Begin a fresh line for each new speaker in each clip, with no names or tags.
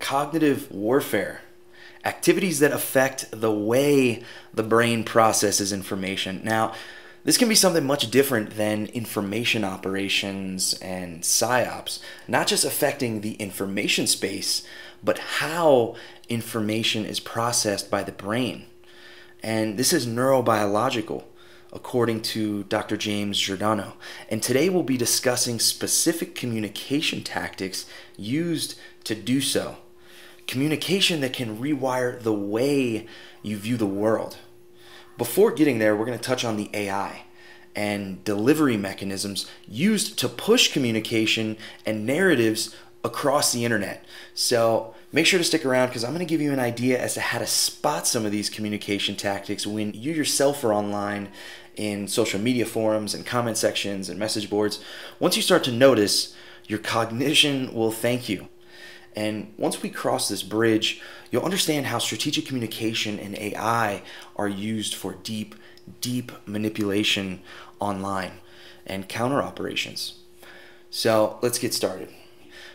cognitive warfare, activities that affect the way the brain processes information. Now, this can be something much different than information operations and PSYOPs, not just affecting the information space, but how information is processed by the brain. And this is neurobiological, according to Dr. James Giordano. And today we'll be discussing specific communication tactics used to do so. Communication that can rewire the way you view the world. Before getting there, we're going to touch on the AI and delivery mechanisms used to push communication and narratives across the internet. So make sure to stick around because I'm going to give you an idea as to how to spot some of these communication tactics when you yourself are online in social media forums and comment sections and message boards. Once you start to notice, your cognition will thank you. And once we cross this bridge, you'll understand how strategic communication and AI are used for deep manipulation online and counter operations. So let's get started.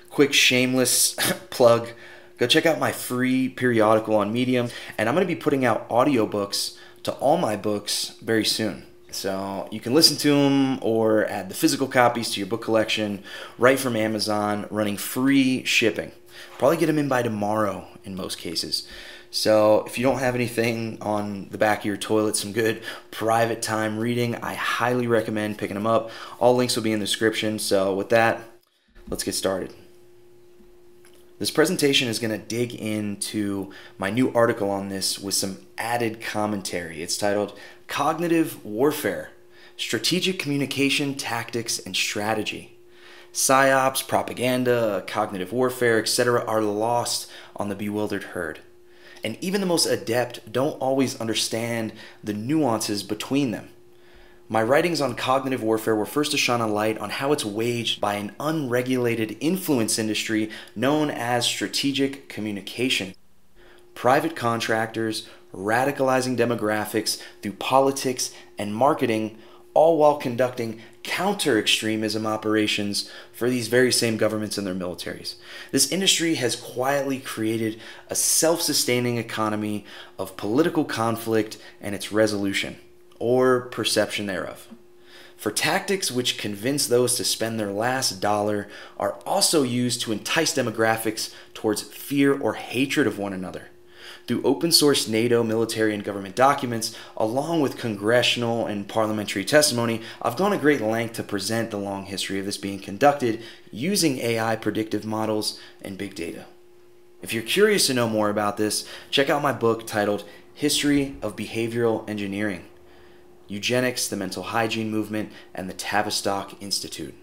Quick shameless plug. Go check out my free periodical on Medium, and I'm going to be putting out audiobooks to all my books very soon. So you can listen to them or add the physical copies to your book collection right from Amazon, running free shipping. Probably get them in by tomorrow in most cases. So if you don't have anything on the back of your toilet, some good private time reading, I highly recommend picking them up. All links will be in the description. So with that, let's get started. This presentation is going to dig into my new article on this with some added commentary. It's titled Cognitive Warfare, Strategic Communication Tactics and Strategy. PSYOPs, propaganda, cognitive warfare, etc. are lost on the bewildered herd. And even the most adept don't always understand the nuances between them. My writings on cognitive warfare were first to shine a light on how it's waged by an unregulated influence industry known as strategic communication. Private contractors radicalizing demographics through politics and marketing, all while conducting counter-extremism operations for these very same governments and their militaries. This industry has quietly created a self-sustaining economy of political conflict and its resolution, or perception thereof. For tactics which convince those to spend their last dollar are also used to entice demographics towards fear or hatred of one another. Through open source NATO military and government documents, along with congressional and parliamentary testimony, I've gone a great length to present the long history of this being conducted using AI predictive models and big data. If you're curious to know more about this, check out my book titled History of Behavioral Engineering, Eugenics, the Mental Hygiene Movement, and the Tavistock Institute.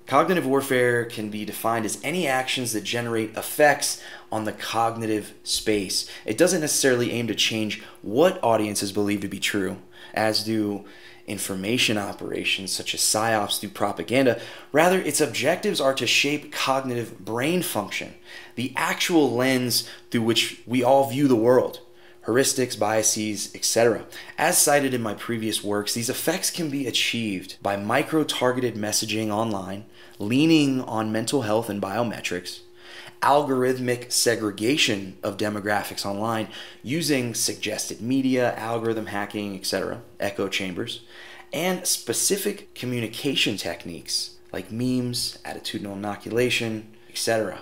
Cognitive warfare can be defined as any actions that generate effects on the cognitive space. It doesn't necessarily aim to change what audiences believe to be true, as do information operations such as PSYOPs through propaganda. Rather, its objectives are to shape cognitive brain function, the actual lens through which we all view the world. Heuristics, biases, etc. As cited in my previous works, these effects can be achieved by micro-targeted messaging online, leaning on mental health and biometrics, algorithmic segregation of demographics online using suggested media, algorithm hacking, etc., echo chambers, and specific communication techniques like memes, attitudinal inoculation, etc.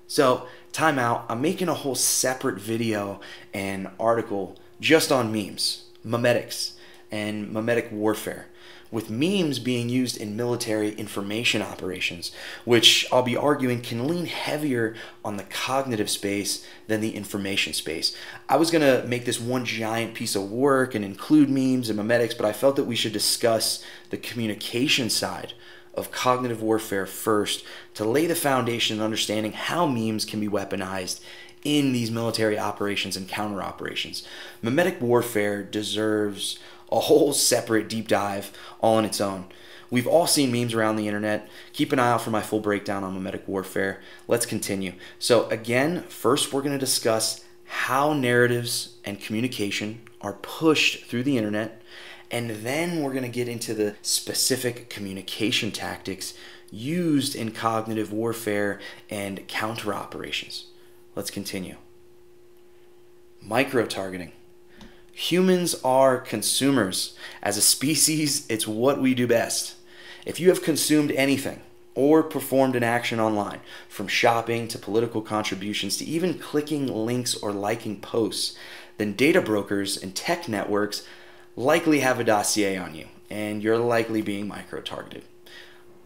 So, time out, I'm making a whole separate video and article just on memes, memetics, and memetic warfare, with memes being used in military information operations, which I'll be arguing can lean heavier on the cognitive space than the information space. I was going to make this one giant piece of work and include memes and memetics, but I felt that we should discuss the communication side of cognitive warfare first to lay the foundation in understanding how memes can be weaponized in these military operations and counter operations. Memetic warfare deserves a whole separate deep dive all on its own. We've all seen memes around the internet. Keep an eye out for my full breakdown on memetic warfare. Let's continue. So again, first we're going to discuss how narratives and communication are pushed through the internet, and then we're going to get into the specific communication tactics used in cognitive warfare and counter operations. Let's continue. Microtargeting. Humans are consumers. As a species, it's what we do best. If you have consumed anything or performed an action online, from shopping to political contributions to even clicking links or liking posts, then data brokers and tech networks likely have a dossier on you, and you're likely being micro-targeted.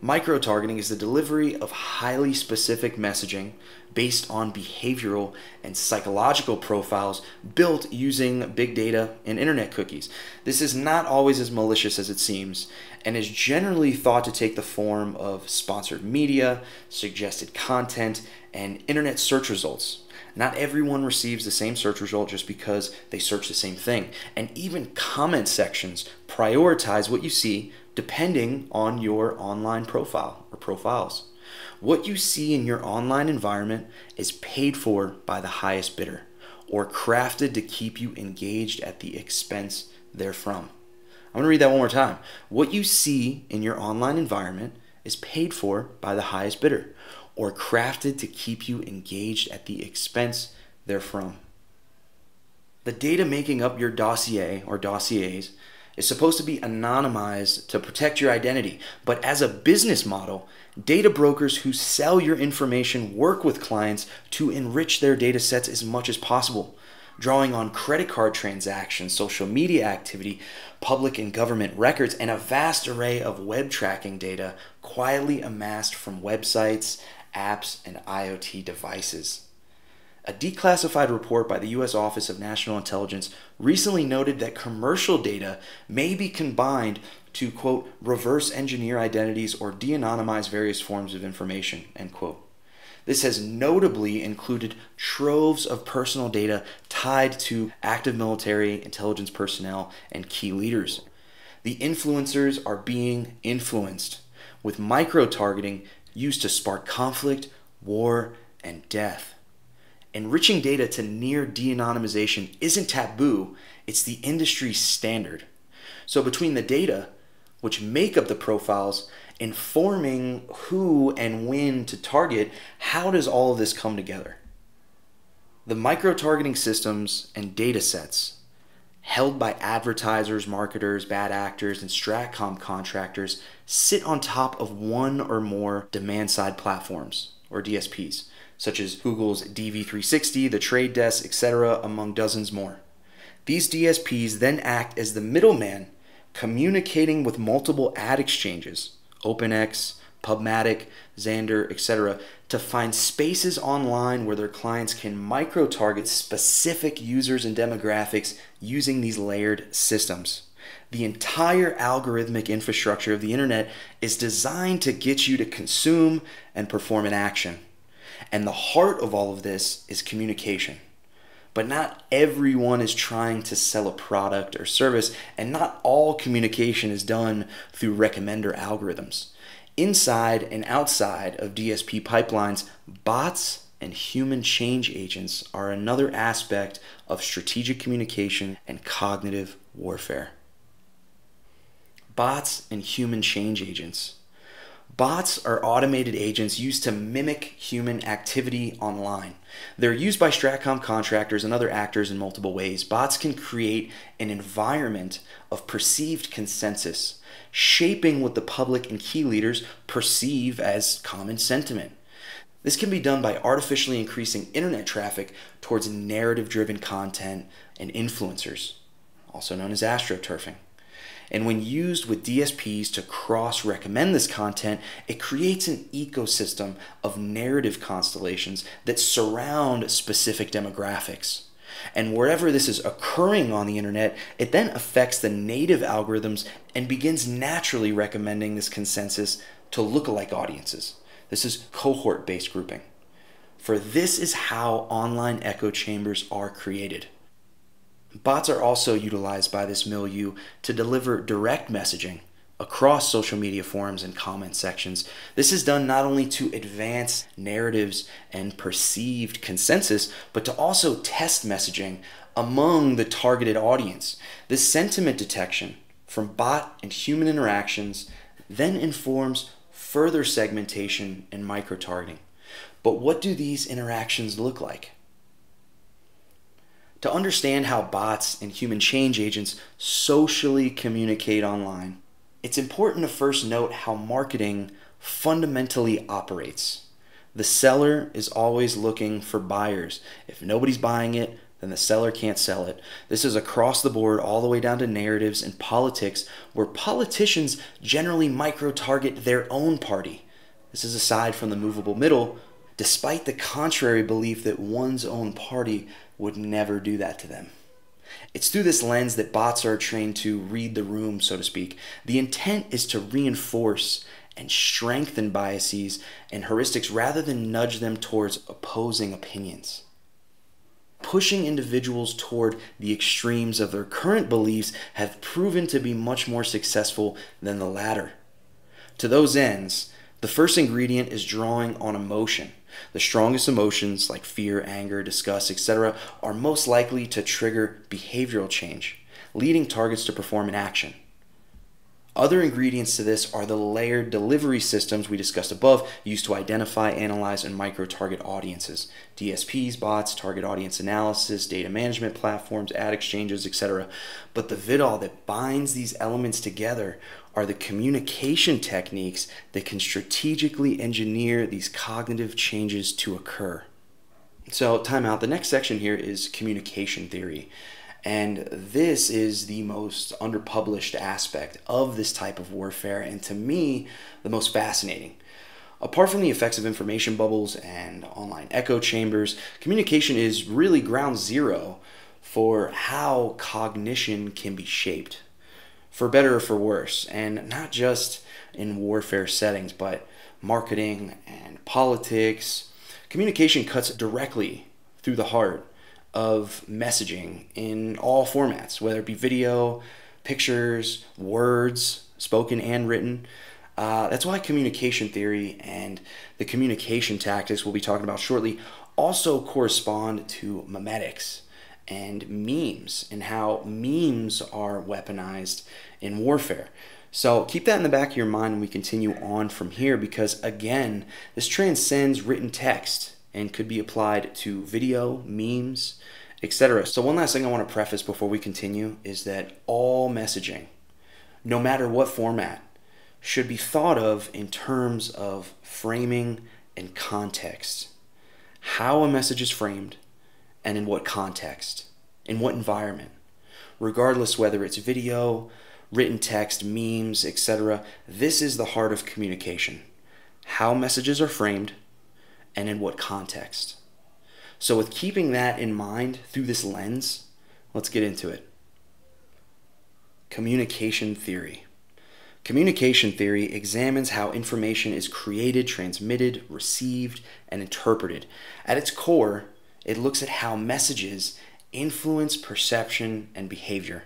Micro-targeting is the delivery of highly specific messaging based on behavioral and psychological profiles built using big data and internet cookies. This is not always as malicious as it seems, and is generally thought to take the form of sponsored media, suggested content, and internet search results. Not everyone receives the same search result just because they search the same thing. And even comment sections prioritize what you see depending on your online profile or profiles. What you see in your online environment is paid for by the highest bidder or crafted to keep you engaged at the expense therefrom. I'm going to read that one more time. What you see in your online environment is paid for by the highest bidder or crafted to keep you engaged at the expense therefrom. The data making up your dossier or dossiers is supposed to be anonymized to protect your identity, but as a business model, data brokers who sell your information work with clients to enrich their data sets as much as possible, drawing on credit card transactions, social media activity, public and government records, and a vast array of web tracking data quietly amassed from websites, apps, and IoT devices. A declassified report by the U.S. Office of National Intelligence recently noted that commercial data may be combined to, quote, reverse engineer identities or de-anonymize various forms of information, end quote. This has notably included troves of personal data tied to active military, intelligence personnel, and key leaders. The influencers are being influenced, with micro-targeting used to spark conflict, war, and death. Enriching data to near de-anonymization isn't taboo, it's the industry standard. So between the data, which make up the profiles, informing who and when to target, how does all of this come together? The micro-targeting systems and data sets held by advertisers, marketers, bad actors, and Stratcom contractors sit on top of one or more demand-side platforms, or DSPs, such as Google's DV360, The Trade Desk, etc., among dozens more. These DSPs then act as the middleman, communicating with multiple ad exchanges, OpenX, PubMatic, Xandr, etc., to find spaces online where their clients can micro-target specific users and demographics using these layered systems. The entire algorithmic infrastructure of the internet is designed to get you to consume and perform an action. And the heart of all of this is communication. But not everyone is trying to sell a product or service, and not all communication is done through recommender algorithms. Inside and outside of DSP pipelines, bots and human change agents are another aspect of strategic communication and cognitive warfare. Bots and human change agents. Bots are automated agents used to mimic human activity online. They're used by Stratcom contractors and other actors in multiple ways. Bots can create an environment of perceived consensus, shaping what the public and key leaders perceive as common sentiment. This can be done by artificially increasing internet traffic towards narrative-driven content and influencers, also known as astroturfing. And when used with DSPs to cross-recommend this content, it creates an ecosystem of narrative constellations that surround specific demographics. And wherever this is occurring on the internet, it then affects the native algorithms and begins naturally recommending this consensus to lookalike audiences. This is cohort-based grouping. For this is how online echo chambers are created. Bots are also utilized by this milieu to deliver direct messaging across social media forums and comment sections. This is done not only to advance narratives and perceived consensus, but to also test messaging among the targeted audience. This sentiment detection from bot and human interactions then informs further segmentation and microtargeting. But what do these interactions look like? To understand how bots and human change agents socially communicate online, it's important to first note how marketing fundamentally operates. The seller is always looking for buyers. If nobody's buying it, then the seller can't sell it. This is across the board, all the way down to narratives and politics, where politicians generally micro-target their own party. This is aside from the movable middle, despite the contrary belief that one's own party would never do that to them. It's through this lens that bots are trained to read the room, so to speak. The intent is to reinforce and strengthen biases and heuristics rather than nudge them towards opposing opinions. Pushing individuals toward the extremes of their current beliefs have proven to be much more successful than the latter. To those ends, the first ingredient is drawing on emotion. The strongest emotions like fear, anger, disgust, etc. are most likely to trigger behavioral change, leading targets to perform an action. Other ingredients to this are the layered delivery systems we discussed above, used to identify, analyze, and micro-target audiences. DSPs, bots, target audience analysis, data management platforms, ad exchanges, etc. But the vidall that binds these elements together are the communication techniques that can strategically engineer these cognitive changes to occur. So, time out. The next section here is communication theory. And this is the most underpublished aspect of this type of warfare, and to me, the most fascinating. Apart from the effects of information bubbles and online echo chambers, communication is really ground zero for how cognition can be shaped, for better or for worse, and not just in warfare settings, but marketing and politics. Communication cuts directly through the heart of messaging in all formats, whether it be video, pictures, words, spoken and written. That's why communication theory and the communication tactics we'll be talking about shortly also correspond to memetics and memes, and how memes are weaponized in warfare. So keep that in the back of your mind when we continue on from here, because again, this transcends written text and could be applied to video, memes, etc. So one last thing I want to preface before we continue is that all messaging, no matter what format, should be thought of in terms of framing and context. How a message is framed and in what context, in what environment. Regardless whether it's video, written text, memes, etc., this is the heart of communication. How messages are framed and in what context. So with keeping that in mind through this lens, let's get into it. Communication theory. Communication theory examines how information is created, transmitted, received, and interpreted. At its core, it looks at how messages influence perception and behavior.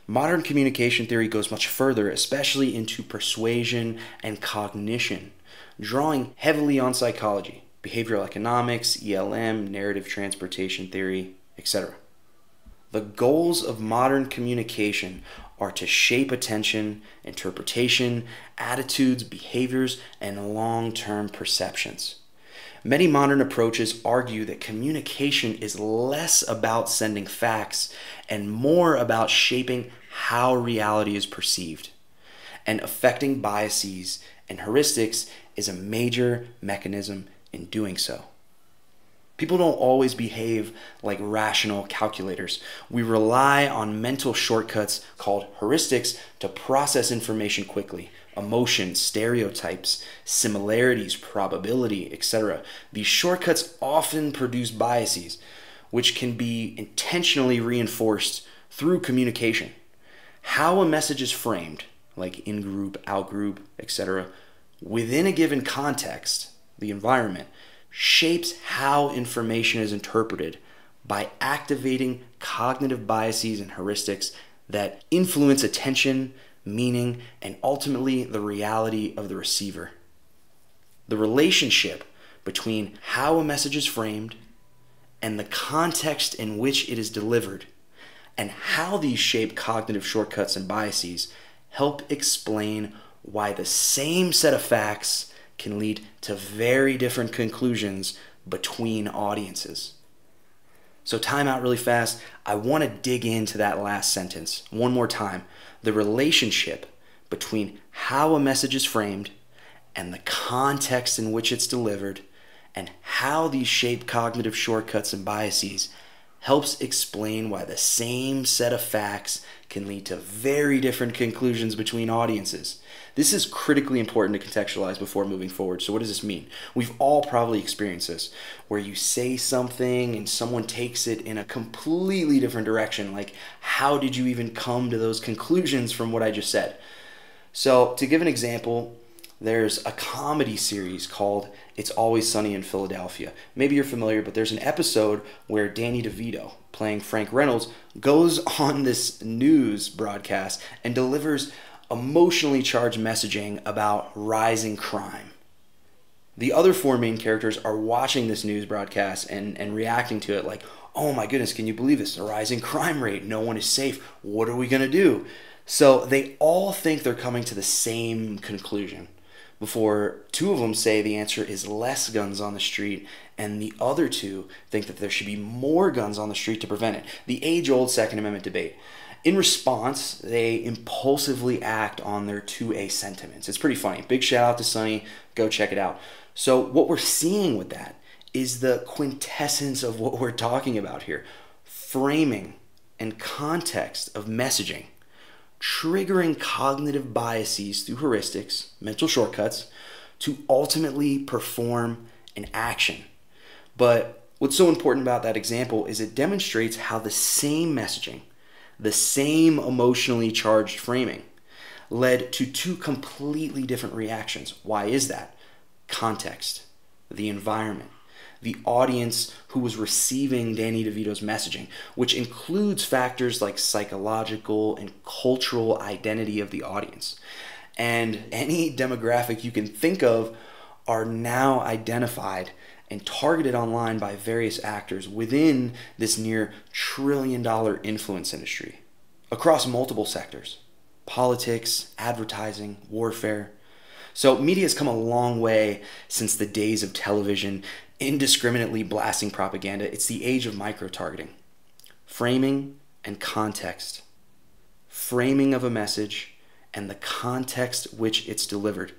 Modern communication theory goes much further, especially into persuasion and cognition, drawing heavily on psychology, behavioral economics, ELM, narrative transportation theory, etc. The goals of modern communication are to shape attention, interpretation, attitudes, behaviors, and long-term perceptions. Many modern approaches argue that communication is less about sending facts and more about shaping how reality is perceived. And affecting biases and heuristics is a major mechanism in doing so. People don't always behave like rational calculators. We rely on mental shortcuts called heuristics to process information quickly. Emotions, stereotypes, similarities, probability, etc. These shortcuts often produce biases, which can be intentionally reinforced through communication. How a message is framed, like in-group, out-group, etc., within a given context, the environment, shapes how information is interpreted by activating cognitive biases and heuristics that influence attention, meaning, and ultimately the reality of the receiver. The relationship between how a message is framed and the context in which it is delivered, and how these shape cognitive shortcuts and biases, help explain why the same set of facts can lead to very different conclusions between audiences. So time out really fast. I want to dig into that last sentence one more time. The relationship between how a message is framed and the context in which it's delivered, and how these shape cognitive shortcuts and biases, helps explain why the same set of facts can lead to very different conclusions between audiences. This is critically important to contextualize before moving forward. So what does this mean? We've all probably experienced this, where you say something and someone takes it in a completely different direction. Like, how did you even come to those conclusions from what I just said? So to give an example, there's a comedy series called It's Always Sunny in Philadelphia. Maybe you're familiar, but there's an episode where Danny DeVito, playing Frank Reynolds, goes on this news broadcast and delivers emotionally charged messaging about rising crime. The other four main characters are watching this news broadcast and reacting to it like, oh my goodness, can you believe this? A rising crime rate. No one is safe. What are we going to do? So they all think they're coming to the same conclusion before two of them say the answer is less guns on the street, and the other two think that there should be more guns on the street to prevent it. The age-old Second Amendment debate. In response, they impulsively act on their 2A sentiments. It's pretty funny. Big shout out to Sonny. Go check it out. So what we're seeing with that is the quintessence of what we're talking about here. Framing and context of messaging, triggering cognitive biases through heuristics, mental shortcuts, to ultimately perform an action. But what's so important about that example is it demonstrates how the same messaging, the same emotionally charged framing, led to two completely different reactions. Why is that? Context, the environment, the audience who was receiving Danny DeVito's messaging, which includes factors like psychological and cultural identity of the audience. And any demographic you can think of are now identified and targeted online by various actors within this near trillion-dollar influence industry across multiple sectors: politics, advertising, warfare. So media has come a long way since the days of television indiscriminately blasting propaganda. It's the age of microtargeting. Framing and context. Framing of a message and the context which it's delivered.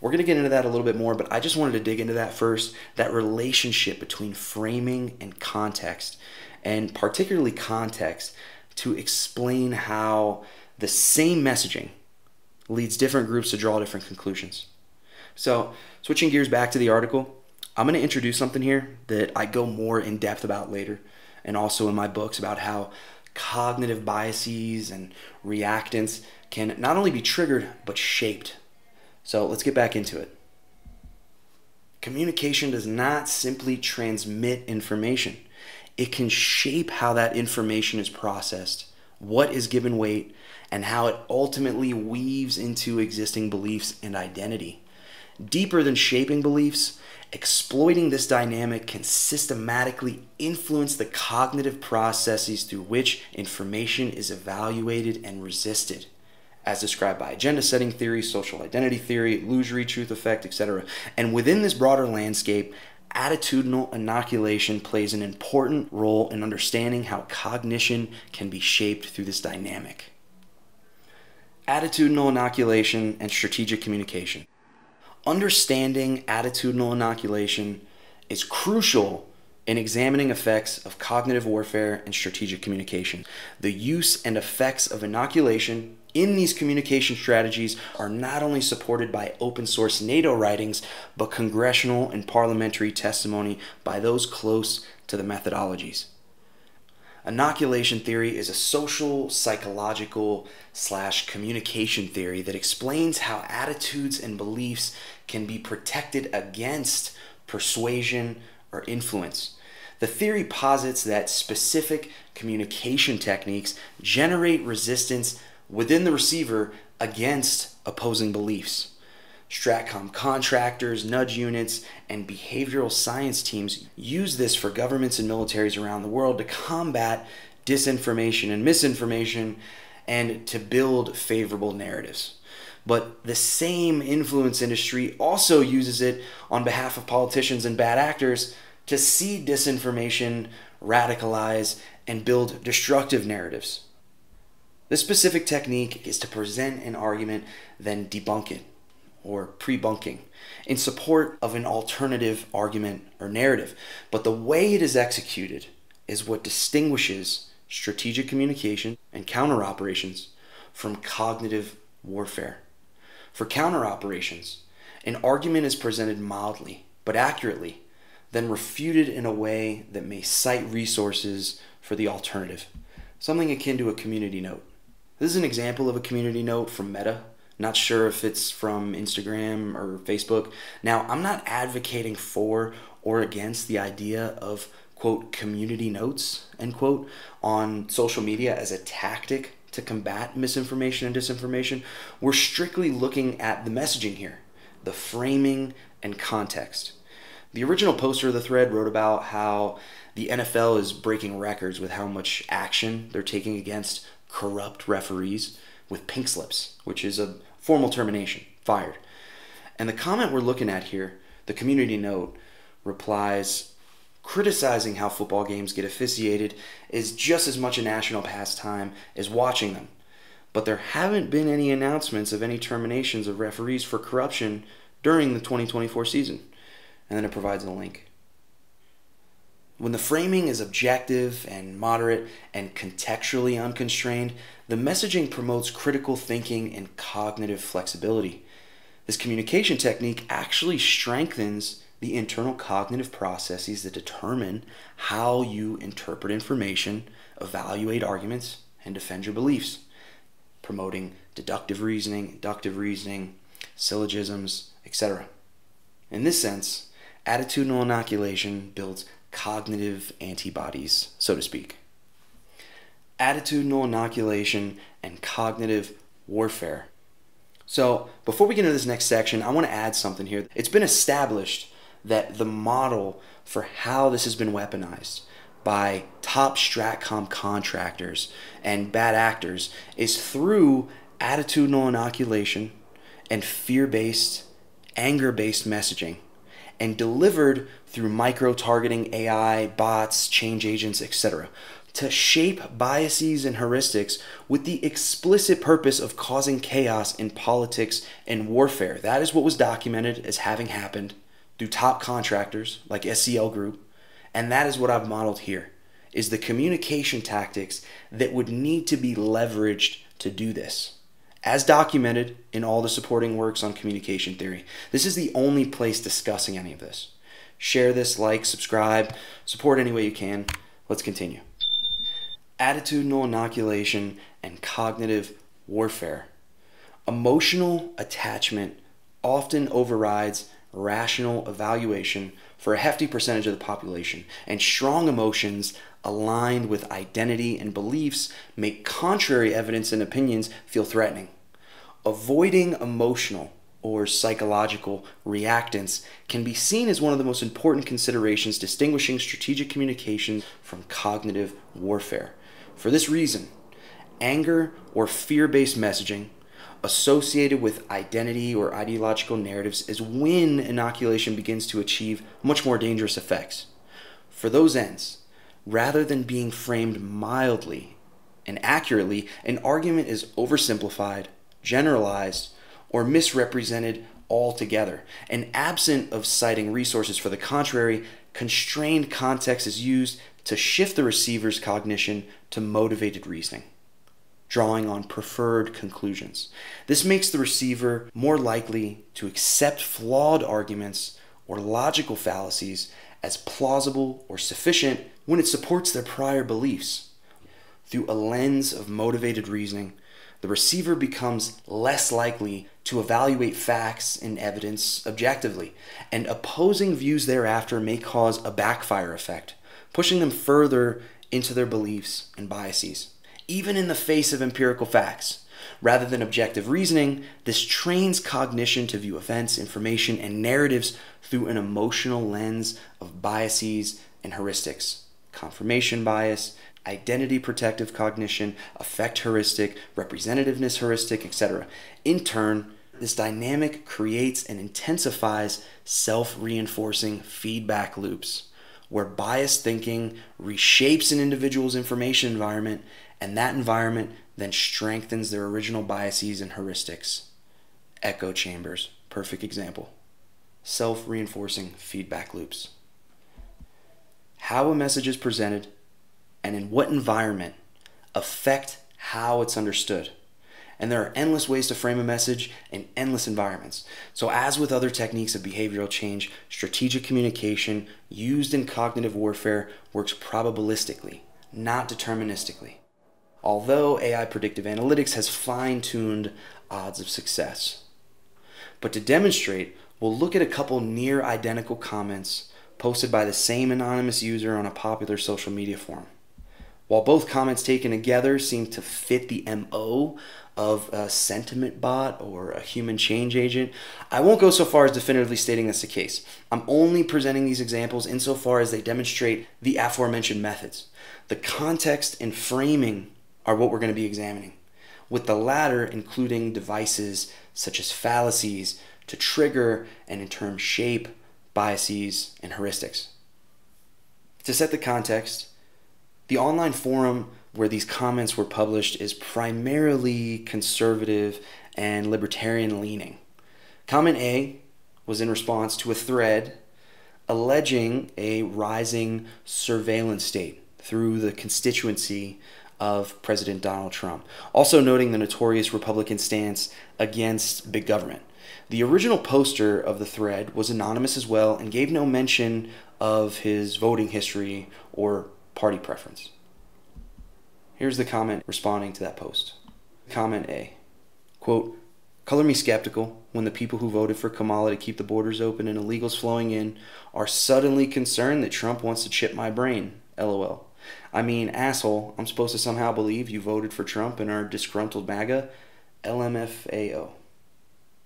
We're going to get into that a little bit more, but I just wanted to dig into that first, that relationship between framing and context, and particularly context, to explain how the same messaging leads different groups to draw different conclusions. So, switching gears back to the article, I'm going to introduce something here that I go more in depth about later, and also in my books, about how cognitive biases and reactants can not only be triggered, but shaped. So let's get back into it. Communication does not simply transmit information. It can shape how that information is processed, what is given weight, and how it ultimately weaves into existing beliefs and identity. Deeper than shaping beliefs, exploiting this dynamic can systematically influence the cognitive processes through which information is evaluated and resisted, as described by agenda setting theory, social identity theory, illusory truth effect, etc. And within this broader landscape, attitudinal inoculation plays an important role in understanding how cognition can be shaped through this dynamic. Attitudinal inoculation and strategic communication. Understanding attitudinal inoculation is crucial in examining effects of cognitive warfare and strategic communication. The use and effects of inoculation in these communication strategies are not only supported by open source NATO writings, but congressional and parliamentary testimony by those close to the methodologies. Inoculation theory is a social, psychological / communication theory that explains how attitudes and beliefs can be protected against persuasion or influence. The theory posits that specific communication techniques generate resistance within the receiver against opposing beliefs. Stratcom contractors, nudge units, and behavioral science teams use this for governments and militaries around the world to combat disinformation and misinformation and to build favorable narratives. But the same influence industry also uses it on behalf of politicians and bad actors to seed disinformation, radicalize, and build destructive narratives. This specific technique is to present an argument, then debunk it, or pre-bunking, in support of an alternative argument or narrative. But the way it is executed is what distinguishes strategic communication and counter operations from cognitive warfare. For counter operations, an argument is presented mildly but accurately, then refuted in a way that may cite resources for the alternative, something akin to a community note. This is an example of a community note from Meta. Not sure if it's from Instagram or Facebook. Now, I'm not advocating for or against the idea of, quote, community notes, end quote, on social media as a tactic to combat misinformation and disinformation. We're strictly looking at the messaging here, the framing and context. The original poster of the thread wrote about how the NFL is breaking records with how much action they're taking against corrupt referees with pink slips, which is a formal termination, fired. And the comment we're looking at here, the community note, replies, criticizing how football games get officiated is just as much a national pastime as watching them. But there haven't been any announcements of any terminations of referees for corruption during the 2024 season. And then it provides a link. When the framing is objective and moderate and contextually unconstrained, the messaging promotes critical thinking and cognitive flexibility. This communication technique actually strengthens the internal cognitive processes that determine how you interpret information, evaluate arguments, and defend your beliefs, promoting deductive reasoning, inductive reasoning, syllogisms, etc. In this sense, attitudinal inoculation builds cognitive antibodies, so to speak. Attitudinal inoculation and cognitive warfare. So, before we get into this next section, I want to add something here. It's been established that the model for how this has been weaponized by top stratcom contractors and bad actors is through attitudinal inoculation and fear-based, anger-based messaging, and delivered through micro-targeting AI, bots, change agents, etc., to shape biases and heuristics with the explicit purpose of causing chaos in politics and warfare. That is what was documented as having happened through top contractors like SCL Group, and that is what I've modeled here, is the communication tactics that would need to be leveraged to do this, as documented in all the supporting works on communication theory. This is the only place discussing any of this. Share this, like, subscribe, support any way you can. Let's continue. Attitudinal inoculation and cognitive warfare. Emotional attachment often overrides rational evaluation for a hefty percentage of the population, and strong emotions aligned with identity and beliefs make contrary evidence and opinions feel threatening. Avoiding emotional or psychological reactance can be seen as one of the most important considerations distinguishing strategic communication from cognitive warfare. For this reason, anger or fear-based messaging associated with identity or ideological narratives is when inoculation begins to achieve much more dangerous effects. For those ends, rather than being framed mildly and accurately, an argument is oversimplified, generalized, or misrepresented altogether. And absent of citing resources for the contrary, constrained context is used to shift the receiver's cognition to motivated reasoning, drawing on preferred conclusions. This makes the receiver more likely to accept flawed arguments or logical fallacies as plausible or sufficient when it supports their prior beliefs. Through a lens of motivated reasoning, the receiver becomes less likely to evaluate facts and evidence objectively, and opposing views thereafter may cause a backfire effect, pushing them further into their beliefs and biases, even in the face of empirical facts. Rather than objective reasoning, this trains cognition to view events, information, and narratives through an emotional lens of biases and heuristics. Confirmation bias, identity protective cognition, affect heuristic, representativeness heuristic, etc. In turn, This dynamic creates and intensifies self-reinforcing feedback loops, where biased thinking reshapes an individual's information environment, and that environment then strengthens their original biases and heuristics. Echo chambers, perfect example. Self-reinforcing feedback loops. How a message is presented and in what environment affect how it's understood. And there are endless ways to frame a message in endless environments. So as with other techniques of behavioral change, strategic communication used in cognitive warfare works probabilistically, not deterministically. Although AI predictive analytics has fine-tuned odds of success. But to demonstrate, we'll look at a couple near identical comments posted by the same anonymous user on a popular social media forum. While both comments taken together seem to fit the MO of a sentiment bot or a human change agent, I won't go so far as definitively stating that's the case. I'm only presenting these examples insofar as they demonstrate the aforementioned methods. The context and framing are what we're going to be examining, with the latter including devices such as fallacies to trigger and in turn shape biases and heuristics. To set the context, the online forum where these comments were published is primarily conservative and libertarian leaning. Comment A was in response to a thread alleging a rising surveillance state through the constituency of President Donald Trump, also noting the notorious Republican stance against big government. The original poster of the thread was anonymous as well and gave no mention of his voting history or party preference. Here's the comment responding to that post. Comment A, quote, "Color me skeptical when the people who voted for Kamala to keep the borders open and illegals flowing in are suddenly concerned that Trump wants to chip my brain, LOL. I mean, asshole, I'm supposed to somehow believe you voted for Trump and are disgruntled MAGA, LMFAO."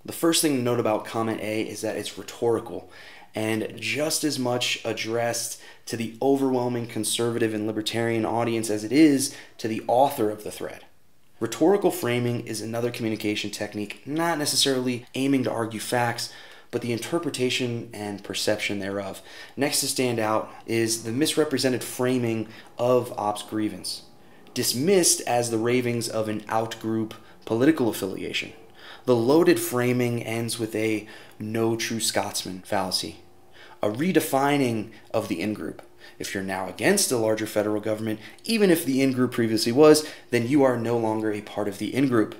The first thing to note about comment A is that it's rhetorical and just as much addressed to the overwhelming conservative and libertarian audience as it is to the author of the thread. Rhetorical framing is another communication technique, not necessarily aiming to argue facts, but the interpretation and perception thereof. Next to stand out is the misrepresented framing of ops grievance, dismissed as the ravings of an out-group political affiliation. The loaded framing ends with a no true Scotsman fallacy, a redefining of the in-group. If you're now against a larger federal government, even if the in-group previously was, then you are no longer a part of the in-group.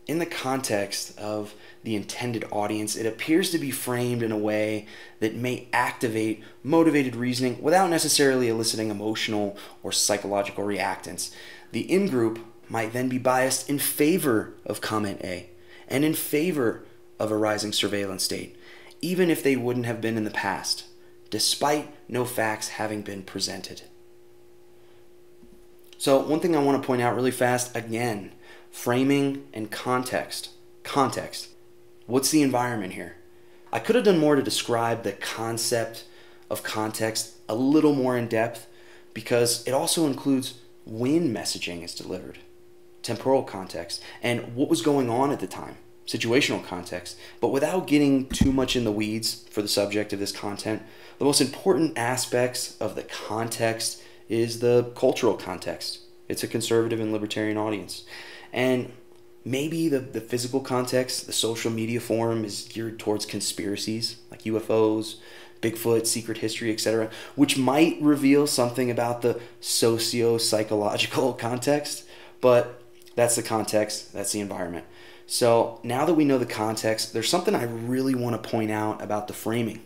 In the context of the intended audience, it appears to be framed in a way that may activate motivated reasoning without necessarily eliciting emotional or psychological reactance. The in-group might then be biased in favor of comment A and in favor of a rising surveillance state, even if they wouldn't have been in the past, despite no facts having been presented. So one thing I want to point out really fast, again, framing and context. Context. What's the environment here? I could have done more to describe the concept of context a little more in depth because it also includes when messaging is delivered, temporal context, and what was going on at the time, situational context. But without getting too much in the weeds for the subject of this content, the most important aspects of the context is the cultural context. It's a conservative and libertarian audience. And maybe the physical context, the social media forum is geared towards conspiracies like UFOs, Bigfoot, secret history, etc., which might reveal something about the socio-psychological context, but that's the context, that's the environment. So now that we know the context, there's something I really want to point out about the framing.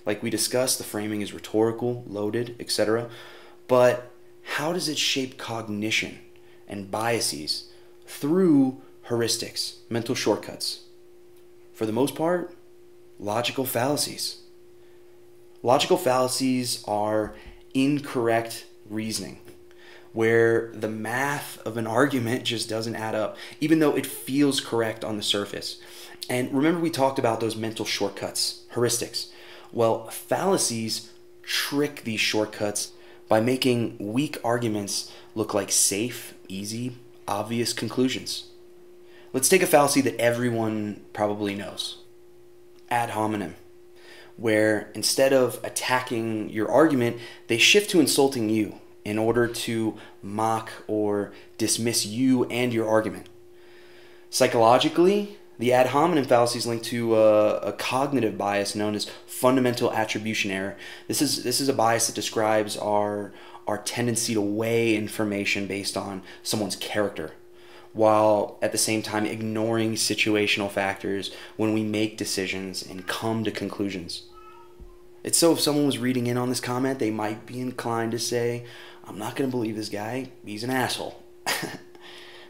Like we discussed, the framing is rhetorical, loaded, etc., but how does it shape cognition and biases through heuristics, mental shortcuts? For the most part, logical fallacies. Logical fallacies are incorrect reasoning, where the math of an argument just doesn't add up, even though it feels correct on the surface. And remember we talked about those mental shortcuts, heuristics. Well, fallacies trick these shortcuts by making weak arguments look like safe, easy, obvious conclusions. Let's take a fallacy that everyone probably knows. Ad hominem, where instead of attacking your argument, they shift to insulting you in order to mock or dismiss you and your argument. Psychologically, the ad hominem fallacy is linked to a cognitive bias known as fundamental attribution error. This is a bias that describes our tendency to weigh information based on someone's character, while at the same time ignoring situational factors when we make decisions and come to conclusions. It's so if someone was reading in on this comment, they might be inclined to say, I'm not going to believe this guy, he's an asshole.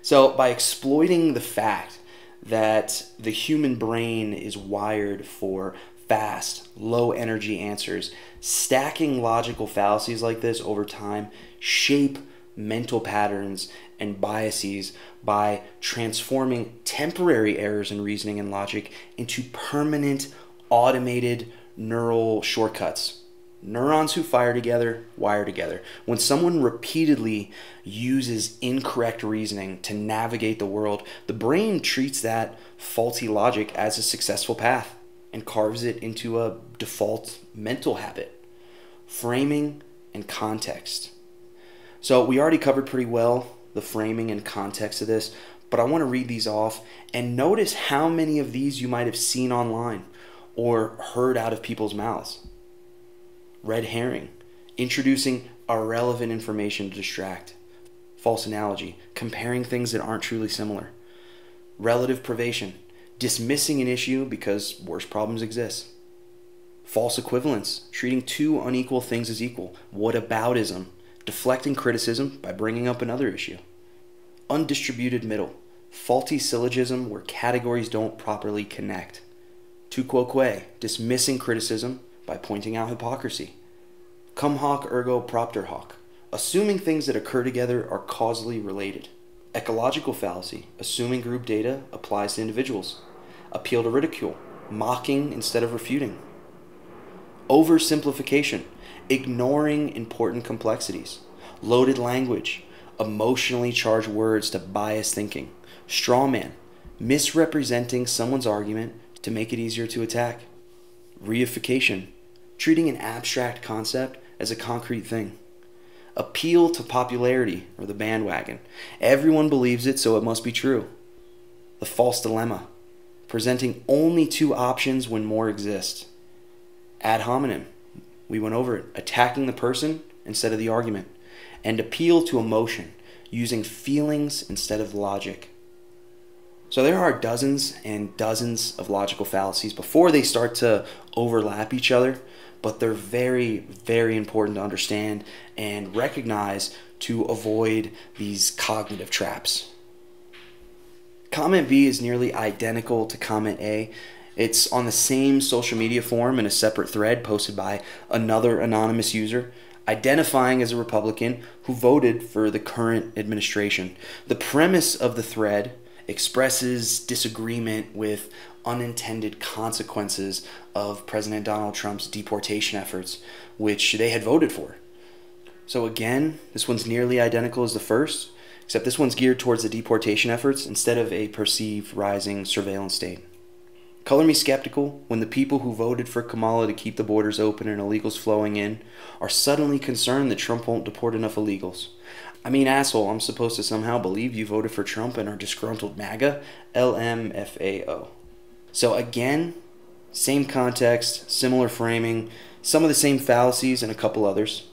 So by exploiting the fact that the human brain is wired for fast, low energy answers, stacking logical fallacies like this over time shape mental patterns and biases by transforming temporary errors in reasoning and logic into permanent automated neural shortcuts. Neurons who fire together, wire together. When someone repeatedly uses incorrect reasoning to navigate the world, the brain treats that faulty logic as a successful path and carves it into a default mental habit. Framing and context. So we already covered pretty well the framing and context of this, but I want to read these off and notice how many of these you might have seen online or heard out of people's mouths. Red herring, introducing irrelevant information to distract. False analogy, comparing things that aren't truly similar. Relative privation, dismissing an issue because worse problems exist. False equivalence, treating two unequal things as equal. Whataboutism, deflecting criticism by bringing up another issue. Undistributed middle, faulty syllogism where categories don't properly connect. Tu quoque, dismissing criticism by pointing out hypocrisy. Cum hoc ergo propter hoc, assuming things that occur together are causally related. Ecological fallacy, assuming group data applies to individuals. Appeal to ridicule, mocking instead of refuting. Oversimplification, ignoring important complexities. Loaded language, emotionally charged words to bias thinking. Straw man, misrepresenting someone's argument to make it easier to attack. Reification, treating an abstract concept as a concrete thing. Appeal to popularity or the bandwagon. Everyone believes it, so it must be true. The false dilemma, presenting only two options when more exist. Ad hominem, we went over it, attacking the person instead of the argument. And appeal to emotion, using feelings instead of logic. So there are dozens and dozens of logical fallacies before they start to overlap each other, but they're very, very important to understand and recognize to avoid these cognitive traps. Comment B is nearly identical to comment A. It's on the same social media forum in a separate thread posted by another anonymous user, identifying as a Republican who voted for the current administration. The premise of the thread expresses disagreement with unintended consequences of President Donald Trump's deportation efforts, which they had voted for. So again, this one's nearly identical as the first, except this one's geared towards the deportation efforts instead of a perceived rising surveillance state. Color me skeptical when the people who voted for Kamala to keep the borders open and illegals flowing in are suddenly concerned that Trump won't deport enough illegals. I mean, asshole, I'm supposed to somehow believe you voted for Trump and are disgruntled MAGA? LMFAO. So again, same context, similar framing, some of the same fallacies and a couple others.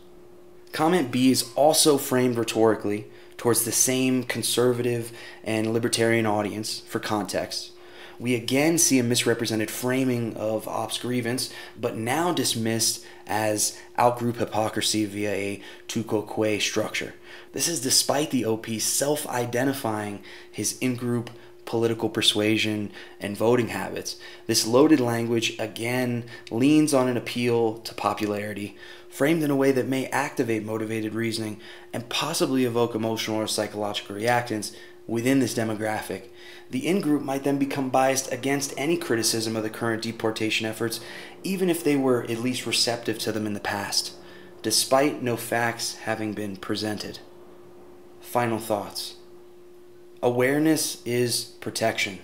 Comment B is also framed rhetorically towards the same conservative and libertarian audience for context. We again see a misrepresented framing of ops grievance, but now dismissed as outgroup hypocrisy via a tu quoque structure. This is despite the OP self-identifying his in-group political persuasion and voting habits. This loaded language again leans on an appeal to popularity, framed in a way that may activate motivated reasoning and possibly evoke emotional or psychological reactance within this demographic. The in-group might then become biased against any criticism of the current deportation efforts, even if they were at least receptive to them in the past, despite no facts having been presented. Final thoughts. Awareness is protection.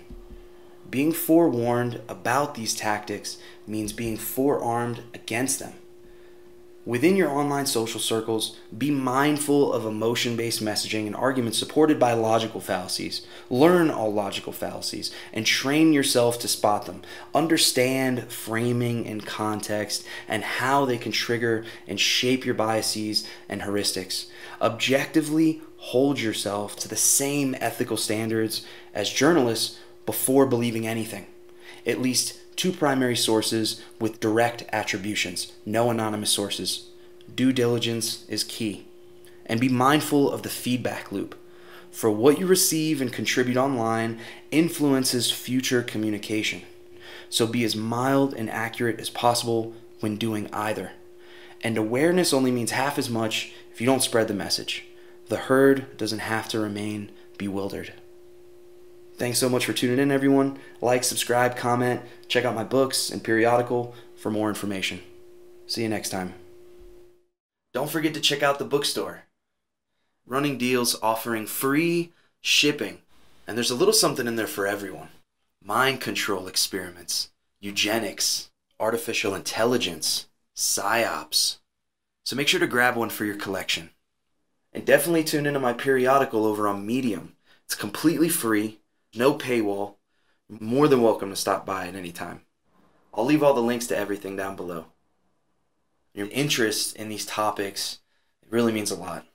Being forewarned about these tactics means being forearmed against them. Within your online social circles, be mindful of emotion-based messaging and arguments supported by logical fallacies. Learn all logical fallacies and train yourself to spot them. Understand framing and context and how they can trigger and shape your biases and heuristics. Objectively hold yourself to the same ethical standards as journalists before believing anything. At least 2 primary sources with direct attributions, no anonymous sources. Due diligence is key. And be mindful of the feedback loop. For what you receive and contribute online influences future communication. So be as mild and accurate as possible when doing either. And awareness only means half as much if you don't spread the message. The herd doesn't have to remain bewildered. Thanks so much for tuning in, everyone. Like, subscribe, comment, check out my books and Periodical for more information. See you next time. Don't forget to check out the Bookstore. Running deals offering free shipping. And there's a little something in there for everyone. Mind control experiments, eugenics, artificial intelligence, PSYOPs. So make sure to grab one for your collection. And definitely tune into my Periodical over on Medium. It's completely free. No paywall. You're more than welcome to stop by at any time. I'll leave all the links to everything down below. Your interest in these topics, it really means a lot.